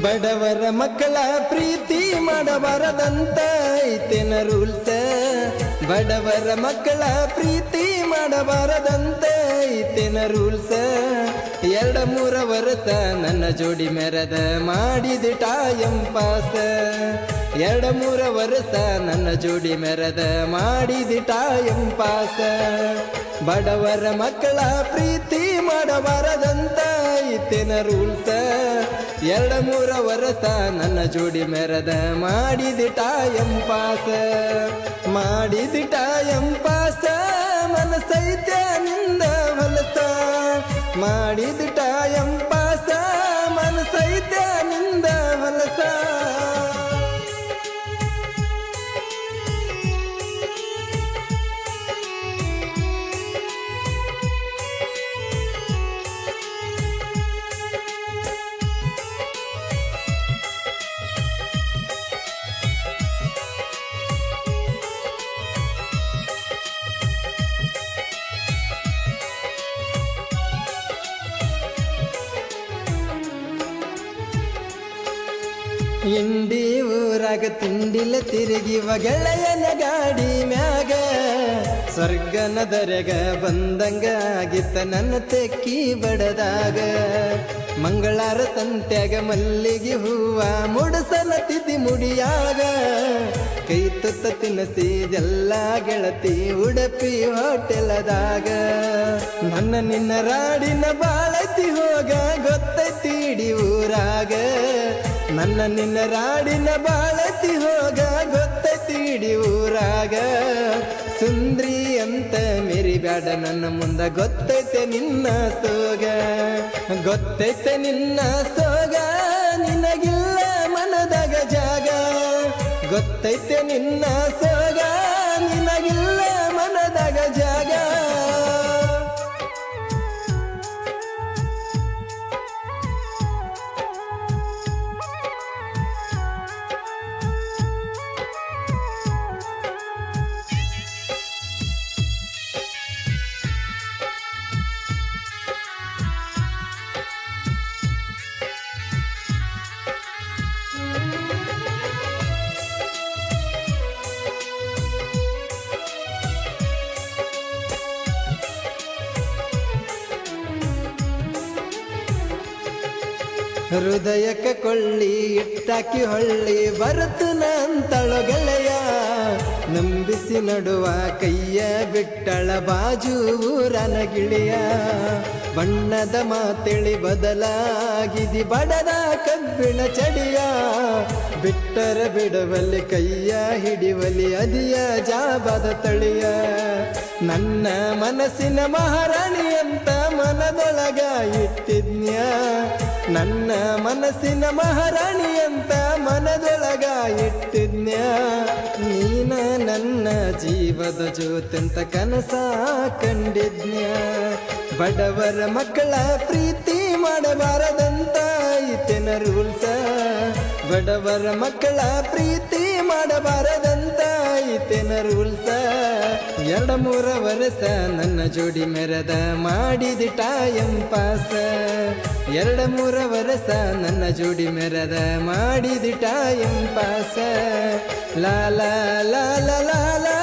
ಬಡವರ ಮಕ್ಕಳ ಪ್ರೀತಿ ಮಾಡಬಾರದಂತ ಐತೆನ ರೂಲ್ಸ. ಬಡವರ ಮಕ್ಕಳ ಪ್ರೀತಿ ಮಾಡಬಾರದಂತ ಐತೆನ ರೂಲ್ಸ. 2-3 ವರ್ಷ ನನ್ನ ಜೋಡಿ ಮೆರದ ಮಾಡಿದ ಟೈಮ್ ಪಾಸ. 2-3 ವರ್ಷ ನನ್ನ ಜೋಡಿ ಮೆರದ ಮಾಡಿದ ಟೈಮ್ ಪಾಸ. ಬಡವರ ಮಕ್ಕಳ ಪ್ರೀತಿ ಮಾಡಬಾರದಂತ ಐತೆನ ರೂಲ್ಸ. 2-3 ವರ್ಷ ನನ್ನ ಜೋಡಿ ಮೆರದ ಮಾಡಿದ ಟೈಮ್ ಪಾಸ. ಮಾಡಿದ ಟೈಮ್ ಪಾಸ ಮನಸೈತ ನಿಂದ ಹೊಲಸ. ಮಾಡಿದ ಟೈಮ್ ಪಾಸ ಮನಸೈತ ನಿಂದ ಹೊಲಸ. ಇಂಡಿ ಊರಾಗ ತಿಂಡಿಲ ತಿರುಗಿವ ಗೆಳೆಯನ ಗಾಡಿ ಮ್ಯಾಗ. ಸ್ವರ್ಗನ ದರೆಗ ಬಂದಂಗ ಆಗಿತ್ತ ನನ್ನ ತೆಕ್ಕಿ ಬಡದಾಗ. ಮಂಗಳಾರ ಸಂತ್ಯಾಗ ಮಲ್ಲಿಗೆ ಹೂವ ಮುಡಸನ ತಿದ್ದಿ ಮುಡಿಯಾಗ. ಕೈ ತುತ್ತ ತಿನ್ನಸಿದೆಲ್ಲ ಗೆಳತಿ ಉಡುಪಿ ಹೋಟೆಲದಾಗ. ನನ್ನ ನಿನ್ನ ರಾಡಿನ ಬಾಳತಿ ಹೋಗ ಗೊತ್ತೈತಿ ಇಡೀ ಊರಾಗ. ನನ್ನ ನಿನ್ನ ರಾಡಿನ ಬಾಳತಿ ಹೋಗ ಗೊತ್ತೈತಿ ಇಡೀ ಊರಾಗ. ಸುಂದ್ರಿ ಅಂತ ಮೆರಿಬ್ಯಾಡ ನನ್ನ ಮುಂದ ಗೊತ್ತೈತೆ ನಿನ್ನ ಸೋಗ. ಗೊತ್ತೈತೆ ನಿನ್ನ ಸೋಗ ನಿನಗಿಲ್ಲ ಮನದಾಗ ಜಾಗ. ಗೊತ್ತೈತೆ ನಿನ್ನ ಸೋಗ ನಿನಗಿಲ್ಲ ಮನದಾಗ ಜಾಗ. ಹೃದಯಕ್ಕೆ ಕೊಳ್ಳಿ ಇಟ್ಟಾಕಿ ಹೊಳ್ಳಿ ಬರುತ್ತನ ಅಂತಳೋ ಗೆಳೆಯ. ನಂಬಿಸಿ ನಡುವ ಕೈಯ ಬಿಟ್ಟಳ ಬಾಜು ಊರನ ಗಿಳಿಯ. ಬಣ್ಣದ ಮಾತೆಳಿ ಬದಲಾಗಿದಿ ಬಡದ ಕಬ್ಬಿಣ ಚಡಿಯ. ಬಿಟ್ಟರ ಬಿಡವಲ್ಲಿ ಕೈಯ ಹಿಡಿವಲಿ ಅದಿಯ ಜಾಬದ ತಳಿಯ. ನನ್ನ ಮನಸ್ಸಿನ ಮಹಾರಾಣಿ ಅಂತ ಮನದೊಳಗ ಇಟ್ಟಿದ್ನ್ಯ. ನನ್ನ ಮನಸ್ಸಿನ ಮಹಾರಾಣಿ ಅಂತ ಮನದೊಳಗ ಇಟ್ಟಿದ್ನ್ಯ. ನೀನ ನನ್ನ ಜೀವದ ಜ್ಯೋತಂತ ಕನಸ ಕಂಡಿದ್ನ್ಯ. ಬಡವರ ಮಕ್ಕಳ ಪ್ರೀತಿ ಮಾಡಬಾರದಂತ ಐತೆನ ರೂಲ್ಸ. ಬಡವರ ಮಕ್ಕಳ ಪ್ರೀತಿ ಮಾಡಬಾರದಂತ ಐತೆನ ರೂಲ್ಸ. 2-3 ವರ್ಷ ನನ್ನ ಜೋಡಿ ಮೆರದ ಮಾಡಿದ ಟೈಮ್ ಪಾಸ. 2-3 ವರ್ಷ ನನ್ನ ಜೋಡಿ ಮೆರದ ಮಾಡಿದ ಟೈಮ್ ಪಾಸ. ಲಾ ಲಾ ಲಾ ಲಾ ಲಾ.